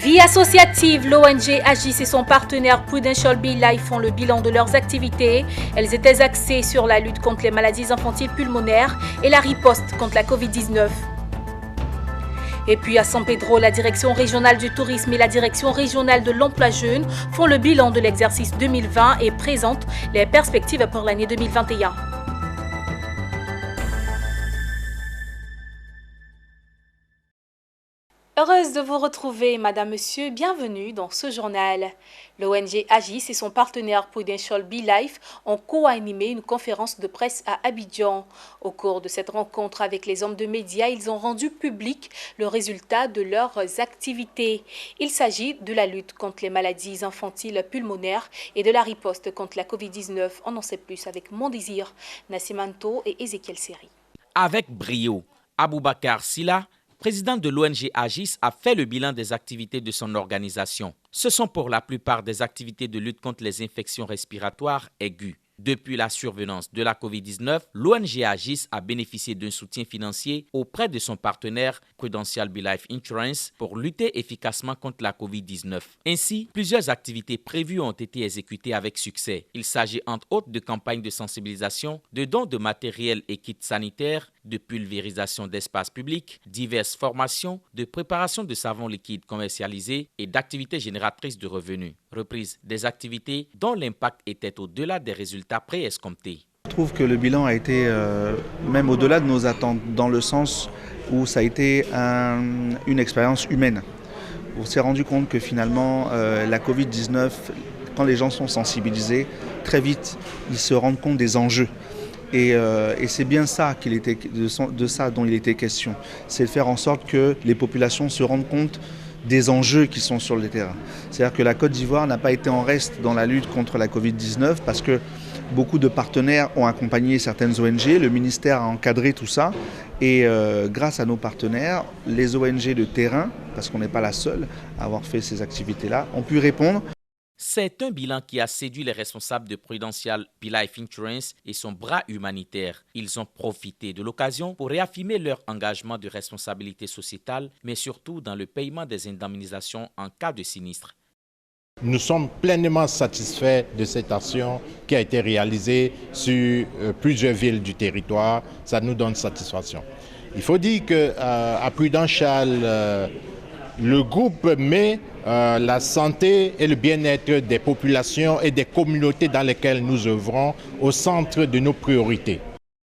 Vie associative, l'ONG Agis et son partenaire Prudential BeLife font le bilan de leurs activités. Elles étaient axées sur la lutte contre les maladies infantiles pulmonaires et la riposte contre la Covid-19. Et puis à San Pedro, la direction régionale du tourisme et la direction régionale de l'emploi jeune font le bilan de l'exercice 2020 et présentent les perspectives pour l'année 2021. Heureuse de vous retrouver, Madame, Monsieur, bienvenue dans ce journal. L'ONG Agis et son partenaire Prudential BeLife ont co-animé une conférence de presse à Abidjan. Au cours de cette rencontre avec les hommes de médias, ils ont rendu public le résultat de leurs activités. Il s'agit de la lutte contre les maladies infantiles pulmonaires et de la riposte contre la Covid-19. On en sait plus avec Mondésir, Nassimanto et Ezekiel Seri. Avec brio, Aboubakar Silla, président de l'ONG Agis, a fait le bilan des activités de son organisation. Ce sont pour la plupart des activités de lutte contre les infections respiratoires aiguës. Depuis la survenance de la COVID-19, l'ONG Agis a bénéficié d'un soutien financier auprès de son partenaire Prudential BeLife Insurance pour lutter efficacement contre la COVID-19. Ainsi, plusieurs activités prévues ont été exécutées avec succès. Il s'agit entre autres de campagnes de sensibilisation, de dons de matériel et kits sanitaires, de pulvérisation d'espaces publics, diverses formations, de préparation de savons liquides commercialisés et d'activités génératrices de revenus. Reprise des activités dont l'impact était au-delà des résultats préescomptés. Je trouve que le bilan a été même au-delà de nos attentes, dans le sens où ça a été une expérience humaine. On s'est rendu compte que finalement, la Covid-19, quand les gens sont sensibilisés, très vite, ils se rendent compte des enjeux. Et c'est bien ça, de ça dont il était question. C'est de faire en sorte que les populations se rendent compte des enjeux qui sont sur le terrain. C'est-à-dire que la Côte d'Ivoire n'a pas été en reste dans la lutte contre la Covid-19 parce que beaucoup de partenaires ont accompagné certaines ONG, le ministère a encadré tout ça et grâce à nos partenaires, les ONG de terrain, parce qu'on n'est pas la seule à avoir fait ces activités-là, ont pu répondre. C'est un bilan qui a séduit les responsables de Prudential BeLife Insurance et son bras humanitaire. Ils ont profité de l'occasion pour réaffirmer leur engagement de responsabilité sociétale, mais surtout dans le paiement des indemnisations en cas de sinistre. Nous sommes pleinement satisfaits de cette action qui a été réalisée sur plusieurs villes du territoire. Ça nous donne satisfaction. Il faut dire qu'à Prudential, le groupe met la santé et le bien-être des populations et des communautés dans lesquelles nous œuvrons au centre de nos priorités.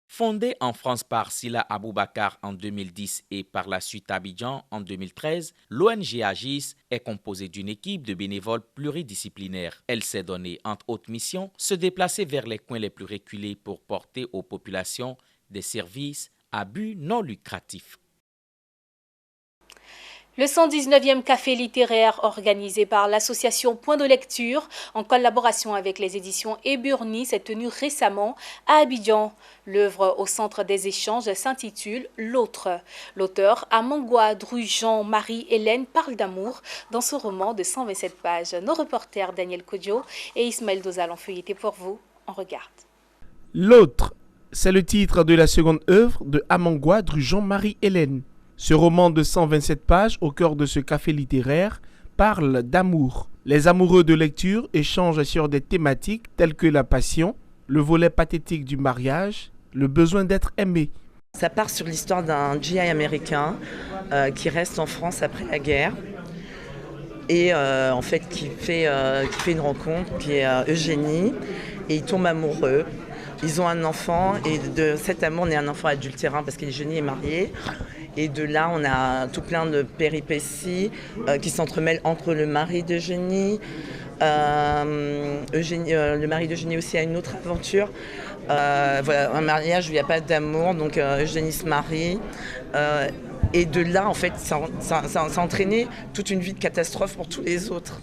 Fondée en France par Silla Aboubakar en 2010 et par la suite à Abidjan en 2013, l'ONG Agis est composée d'une équipe de bénévoles pluridisciplinaires. Elle s'est donnée, entre autres missions, se déplacer vers les coins les plus reculés pour porter aux populations des services à but non lucratif. Le 119e café littéraire organisé par l'association Point de lecture en collaboration avec les éditions Eburni s'est tenu récemment à Abidjan. L'œuvre au centre des échanges s'intitule L'autre. L'auteur Amangwa Jean-Marie-Hélène parle d'amour dans ce roman de 127 pages. Nos reporters Daniel Kodjo et Ismaël Dozal ont feuilleté pour vous. On regarde. L'autre, c'est le titre de la seconde œuvre de Amangwa Jean-Marie-Hélène. Ce roman de 127 pages au cœur de ce café littéraire parle d'amour. Les amoureux de lecture échangent sur des thématiques telles que la passion, le volet pathétique du mariage, le besoin d'être aimé. Ça part sur l'histoire d'un GI américain qui reste en France après la guerre et en fait qui fait une rencontre qui est Eugénie et il tombe amoureux. Ils ont un enfant et de cet amour naît un enfant adultérin parce qu'Eugénie est mariée. Et de là, on a tout plein de péripéties qui s'entremêlent entre le mari d'Eugénie. Le mari d'Eugénie aussi a une autre aventure. Voilà, un mariage où il n'y a pas d'amour, donc Eugénie se marie. Et de là, en fait, ça a entraîné toute une vie de catastrophe pour tous les autres.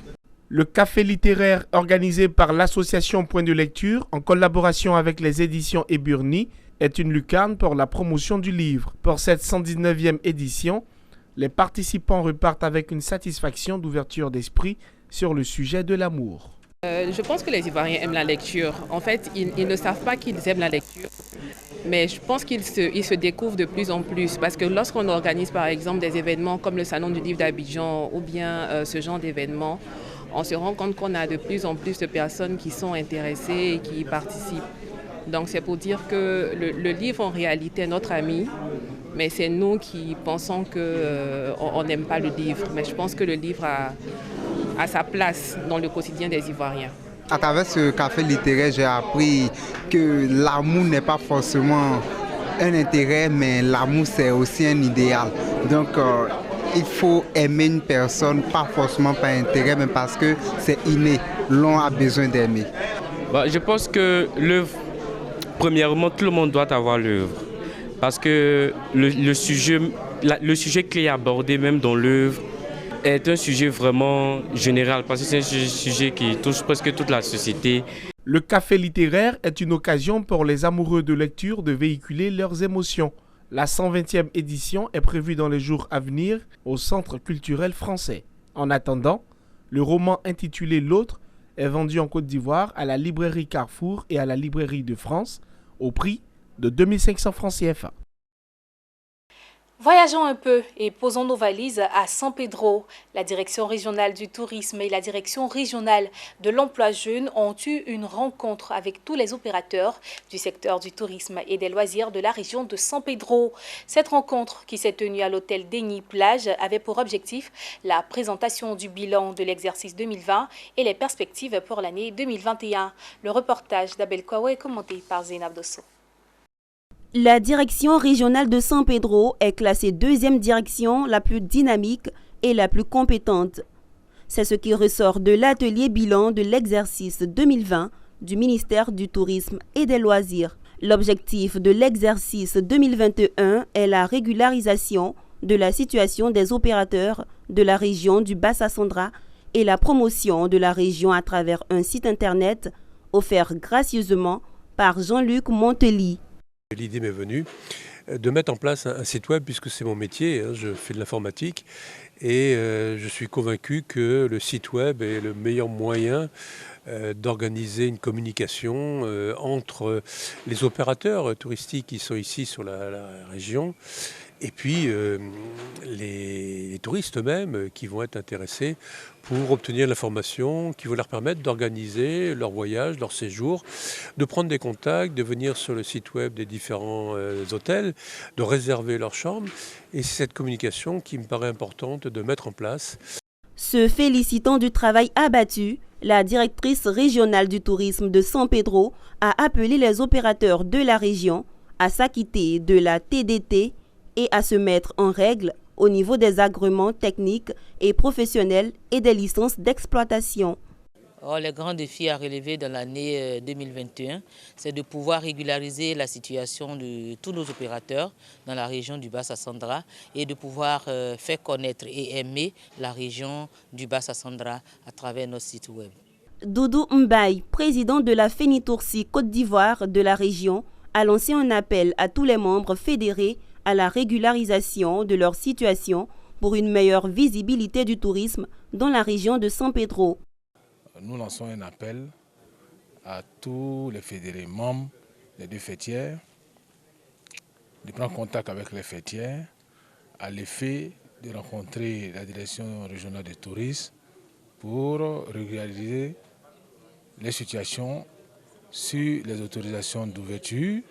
Le café littéraire organisé par l'association Point de lecture en collaboration avec les éditions Eburni est une lucarne pour la promotion du livre. Pour cette 119e édition, les participants repartent avec une satisfaction d'ouverture d'esprit sur le sujet de l'amour. Je pense que les Ivoiriens aiment la lecture. En fait, ils ne savent pas qu'ils aiment la lecture. Mais je pense qu'il se découvre de plus en plus parce que lorsqu'on organise par exemple des événements comme le Salon du livre d'Abidjan ou bien ce genre d'événements, on se rend compte qu'on a de plus en plus de personnes qui sont intéressées et qui y participent. Donc c'est pour dire que le livre en réalité est notre ami, mais c'est nous qui pensons qu'on n'aime pas le livre. Mais je pense que le livre a sa place dans le quotidien des Ivoiriens. À travers ce café littéraire, j'ai appris que l'amour n'est pas forcément un intérêt, mais l'amour c'est aussi un idéal. Donc il faut aimer une personne, pas forcément par intérêt, mais parce que c'est inné. L'on a besoin d'aimer. Je pense que l'œuvre, premièrement, tout le monde doit avoir l'œuvre. Parce que le sujet clé abordé même dans l'œuvre est un sujet vraiment général, parce que c'est un sujet qui touche presque toute la société. Le café littéraire est une occasion pour les amoureux de lecture de véhiculer leurs émotions. La 120e édition est prévue dans les jours à venir au Centre culturel français. En attendant, le roman intitulé L'autre est vendu en Côte d'Ivoire à la librairie Carrefour et à la librairie de France au prix de 2500 francs CFA. Voyageons un peu et posons nos valises à San Pedro. La direction régionale du tourisme et la direction régionale de l'emploi jeune ont eu une rencontre avec tous les opérateurs du secteur du tourisme et des loisirs de la région de San Pedro. Cette rencontre, qui s'est tenue à l'hôtel Denis Plage, avait pour objectif la présentation du bilan de l'exercice 2020 et les perspectives pour l'année 2021. Le reportage d'Abel Kouawe est commenté par Zainab Dosso. La direction régionale de San Pedro est classée deuxième direction la plus dynamique et la plus compétente. C'est ce qui ressort de l'atelier bilan de l'exercice 2020 du ministère du Tourisme et des Loisirs. L'objectif de l'exercice 2021 est la régularisation de la situation des opérateurs de la région du Bassa-Sandra et la promotion de la région à travers un site internet offert gracieusement par Jean-Luc Montely. L'idée m'est venue de mettre en place un site web puisque c'est mon métier, je fais de l'informatique et je suis convaincu que le site web est le meilleur moyen d'organiser une communication entre les opérateurs touristiques qui sont ici sur la région et puis les touristes eux-mêmes qui vont être intéressés pour obtenir l'information qui va leur permettre d'organiser leur voyage, leur séjour, de prendre des contacts, de venir sur le site web des différents hôtels, de réserver leur chambre. Et c'est cette communication qui me paraît importante de mettre en place. Se félicitant du travail abattu, la directrice régionale du tourisme de San Pedro a appelé les opérateurs de la région à s'acquitter de la TDT et à se mettre en règle au niveau des agréments techniques et professionnels et des licences d'exploitation. Les grands défis à relever dans l'année 2021, c'est de pouvoir régulariser la situation de tous nos opérateurs dans la région du Bassa-Sandra et de pouvoir faire connaître et aimer la région du Bassa-Sandra à travers nos sites web. Doudou Mbaye, président de la Fénitoursi Côte d'Ivoire de la région, a lancé un appel à tous les membres fédérés à la régularisation de leur situation pour une meilleure visibilité du tourisme dans la région de San Pedro. Nous lançons un appel à tous les fédérés membres des deux fêtières de prendre contact avec les fêtières à l'effet de rencontrer la direction régionale du tourisme pour régulariser les situations sur les autorisations d'ouverture,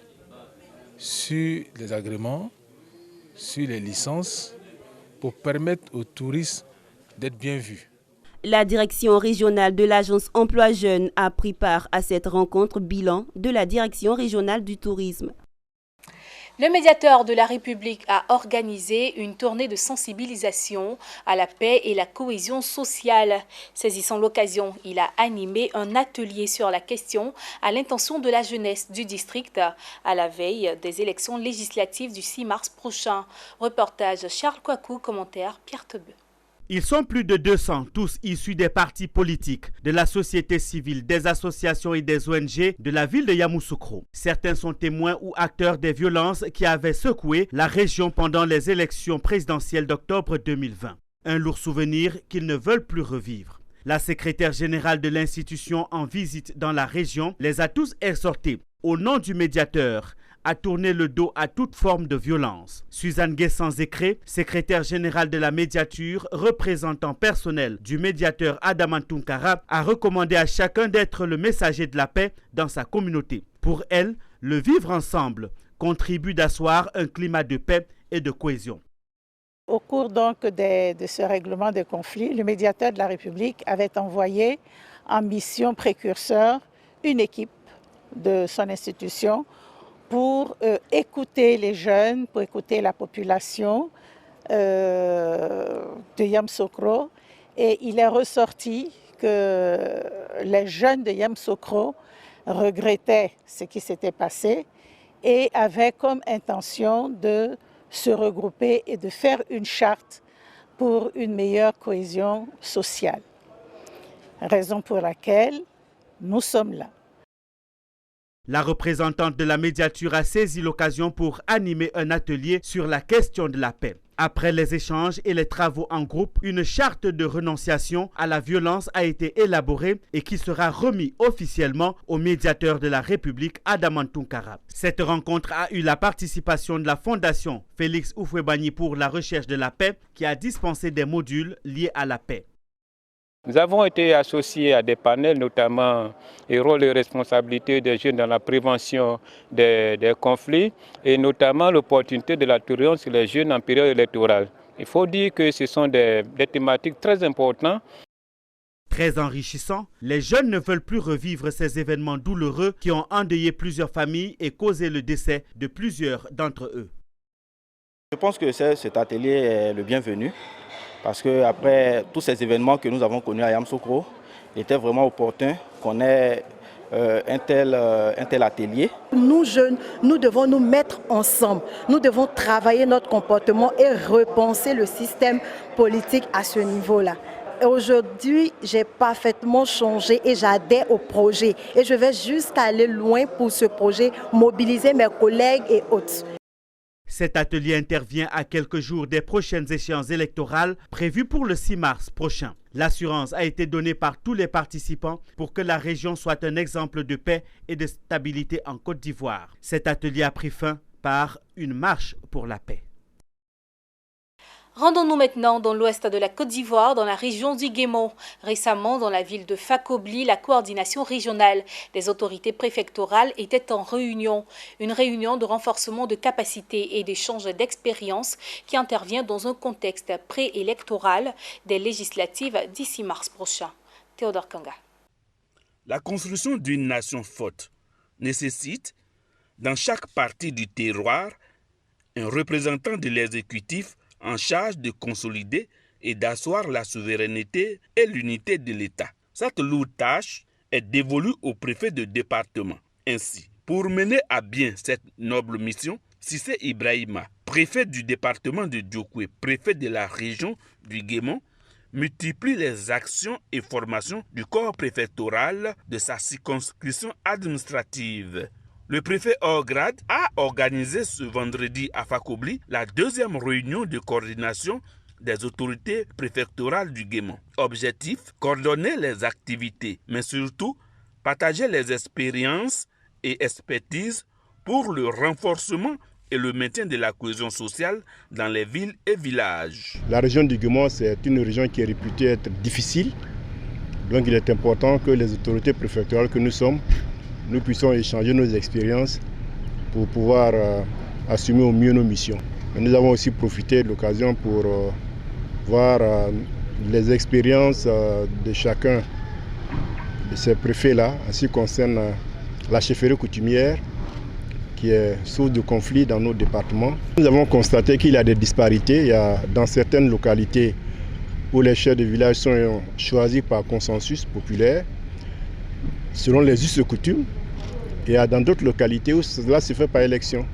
sur les agréments, sur les licences pour permettre aux touristes d'être bien vus. La direction régionale de l'agence Emploi Jeunes a pris part à cette rencontre bilan de la direction régionale du tourisme. Le médiateur de la République a organisé une tournée de sensibilisation à la paix et la cohésion sociale. Saisissant l'occasion, il a animé un atelier sur la question à l'intention de la jeunesse du district à la veille des élections législatives du 6 mars prochain. Reportage Charles Kouakou, commentaire Pierre Tebeu. Ils sont plus de 200, tous issus des partis politiques, de la société civile, des associations et des ONG de la ville de Yamoussoukro. Certains sont témoins ou acteurs des violences qui avaient secoué la région pendant les élections présidentielles d'octobre 2020. Un lourd souvenir qu'ils ne veulent plus revivre. La secrétaire générale de l'institution en visite dans la région les a tous exhortés, au nom du médiateur, à tourner le dos à toute forme de violence. Suzanne Guessens-Écré, secrétaire générale de la médiature, représentant personnel du médiateur Adaman Tounkara, a recommandé à chacun d'être le messager de la paix dans sa communauté. Pour elle, le vivre ensemble contribue d'asseoir un climat de paix et de cohésion. Au cours donc de ce règlement de conflit, le médiateur de la République avait envoyé en mission précurseur une équipe de son institution pour écouter les jeunes, pour écouter la population de Yamoussoukro. Et il est ressorti que les jeunes de Yamoussoukro regrettaient ce qui s'était passé et avaient comme intention de se regrouper et de faire une charte pour une meilleure cohésion sociale. Raison pour laquelle nous sommes là. La représentante de la médiature a saisi l'occasion pour animer un atelier sur la question de la paix. Après les échanges et les travaux en groupe, une charte de renonciation à la violence a été élaborée et qui sera remise officiellement au médiateur de la République, Adaman Tounkara. Cette rencontre a eu la participation de la Fondation Félix Houphouët-Boigny pour la recherche de la paix qui a dispensé des modules liés à la paix. Nous avons été associés à des panels, notamment les rôles et responsabilités des jeunes dans la prévention des conflits et notamment l'opportunité de la tolérance sur les jeunes en période électorale. Il faut dire que ce sont des thématiques très importantes. Très enrichissant, les jeunes ne veulent plus revivre ces événements douloureux qui ont endeuillé plusieurs familles et causé le décès de plusieurs d'entre eux. Je pense que cet atelier est le bienvenu. Parce qu'après tous ces événements que nous avons connus à Yamoussoukro, il était vraiment opportun qu'on ait un tel atelier. Nous jeunes, nous devons nous mettre ensemble. Nous devons travailler notre comportement et repenser le système politique à ce niveau-là. Aujourd'hui, j'ai parfaitement changé et j'adhère au projet. Et je vais jusqu'à aller loin pour ce projet, mobiliser mes collègues et autres. Cet atelier intervient à quelques jours des prochaines échéances électorales prévues pour le 6 mars prochain. L'assurance a été donnée par tous les participants pour que la région soit un exemple de paix et de stabilité en Côte d'Ivoire. Cet atelier a pris fin par une marche pour la paix. Rendons-nous maintenant dans l'ouest de la Côte d'Ivoire, dans la région du Guémon. Récemment, dans la ville de Fakobli, la coordination régionale des autorités préfectorales était en réunion. Une réunion de renforcement de capacités et d'échange d'expériences qui intervient dans un contexte préélectoral des législatives d'ici mars prochain. Théodore Kanga. La construction d'une nation forte nécessite, dans chaque partie du terroir, un représentant de l'exécutif en charge de consolider et d'asseoir la souveraineté et l'unité de l'État. Cette lourde tâche est dévolue au préfet de département. Ainsi, pour mener à bien cette noble mission, Cissé Ibrahima, préfet du département de Diokoué, préfet de la région du Guémon, multiplie les actions et formations du corps préfectoral de sa circonscription administrative. Le préfet hors grade a organisé ce vendredi à Fakobli la deuxième réunion de coordination des autorités préfectorales du Guémon. Objectif, coordonner les activités, mais surtout partager les expériences et expertises pour le renforcement et le maintien de la cohésion sociale dans les villes et villages. La région du Guémon, c'est une région qui est réputée être difficile. Donc il est important que les autorités préfectorales que nous sommes, nous puissions échanger nos expériences pour pouvoir assumer au mieux nos missions. Mais nous avons aussi profité de l'occasion pour voir les expériences de chacun de ces préfets-là, en ce qui concerne la chefferie coutumière, qui est source de conflits dans nos départements. Nous avons constaté qu'il y a des disparités. Il y a dans certaines localités où les chefs de village sont choisis par consensus populaire, selon les us et coutumes, et dans d'autres localités où cela se fait par élection.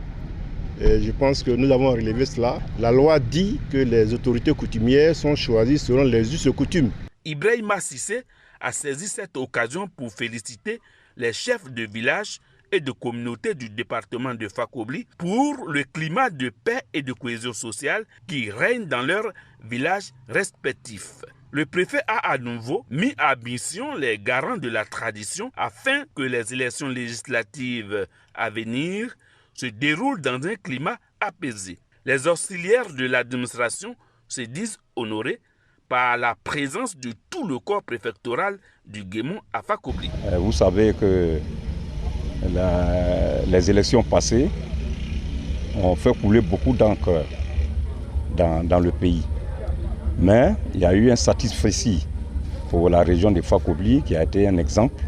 Et je pense que nous avons relevé cela. La loi dit que les autorités coutumières sont choisies selon les us et coutumes. Ibrahima Cissé a saisi cette occasion pour féliciter les chefs de village et de communauté du département de Fakobli pour le climat de paix et de cohésion sociale qui règne dans leurs villages respectifs. Le préfet a à nouveau mis à mission les garants de la tradition afin que les élections législatives à venir se déroule dans un climat apaisé. Les auxiliaires de l'administration se disent honorés par la présence de tout le corps préfectoral du Guémon à Fakobli. Vous savez que les élections passées ont fait couler beaucoup d'encre dans le pays. Mais il y a eu un satisfait pour la région de Fakobli qui a été un exemple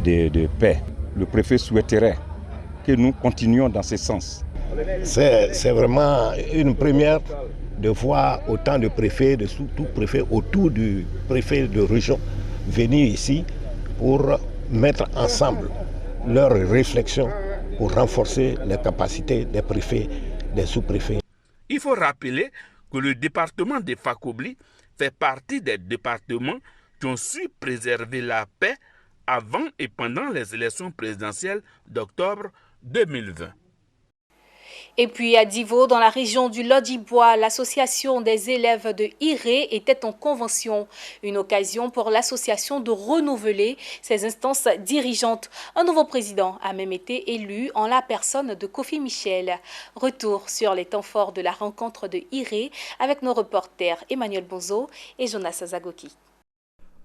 de paix. Le préfet souhaiterait que nous continuions dans ce sens. C'est vraiment une première de voir autant de préfets, de sous-préfets autour du préfet de région venir ici pour mettre ensemble leurs réflexions pour renforcer les capacités des préfets, des sous-préfets. Il faut rappeler que le département de Fakobli fait partie des départements qui ont su préserver la paix avant et pendant les élections présidentielles d'octobre 2020. Et puis à Divo, dans la région du Lodibois, l'association des élèves de Iré était en convention. Une occasion pour l'association de renouveler ses instances dirigeantes. Un nouveau président a même été élu en la personne de Kofi Michel. Retour sur les temps forts de la rencontre de Iré avec nos reporters Emmanuel Bonzo et Jonas Zagoki.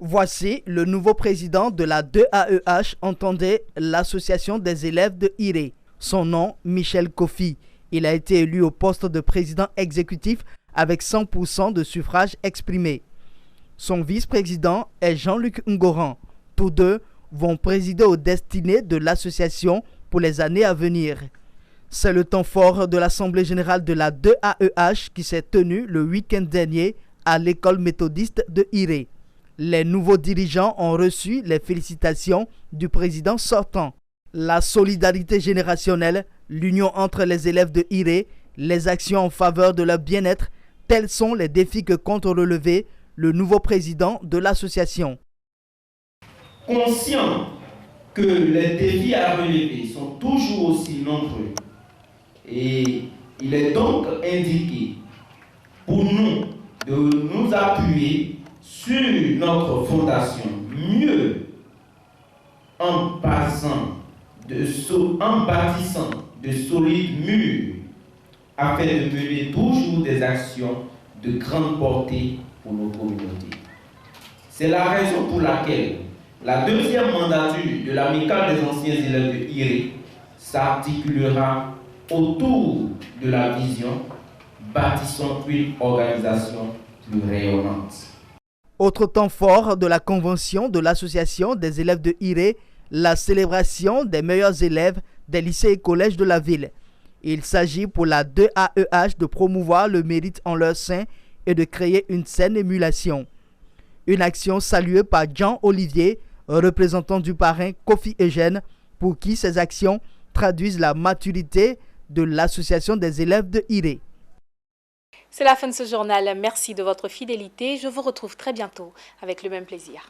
Voici le nouveau président de la 2AEH, entendait l'association des élèves de Iré. Son nom, Michel Kofi. Il a été élu au poste de président exécutif avec 100% de suffrages exprimés. Son vice-président est Jean-Luc Ngoran. Tous deux vont présider aux destinées de l'association pour les années à venir. C'est le temps fort de l'Assemblée générale de la 2AEH qui s'est tenue le week-end dernier à l'école méthodiste de Iré. Les nouveaux dirigeants ont reçu les félicitations du président sortant. La solidarité générationnelle, l'union entre les élèves de Iré, les actions en faveur de leur bien-être, tels sont les défis que compte relever le nouveau président de l'association. Conscient que les défis à relever sont toujours aussi nombreux, et il est donc indiqué pour nous de nous appuyer sur notre fondation, mieux en bâtissant de solides murs afin de mener toujours des actions de grande portée pour nos communautés. C'est la raison pour laquelle la deuxième mandature de l'amicale des anciens élèves de Iré s'articulera autour de la vision « Bâtissons une organisation plus rayonnante ». Autre temps fort de la convention de l'association des élèves de Iré, la célébration des meilleurs élèves des lycées et collèges de la ville. Il s'agit pour la 2AEH de promouvoir le mérite en leur sein et de créer une saine émulation. Une action saluée par Jean Olivier, représentant du parrain Kofi Eugène, pour qui ces actions traduisent la maturité de l'association des élèves de Iré. C'est la fin de ce journal. Merci de votre fidélité. Je vous retrouve très bientôt avec le même plaisir.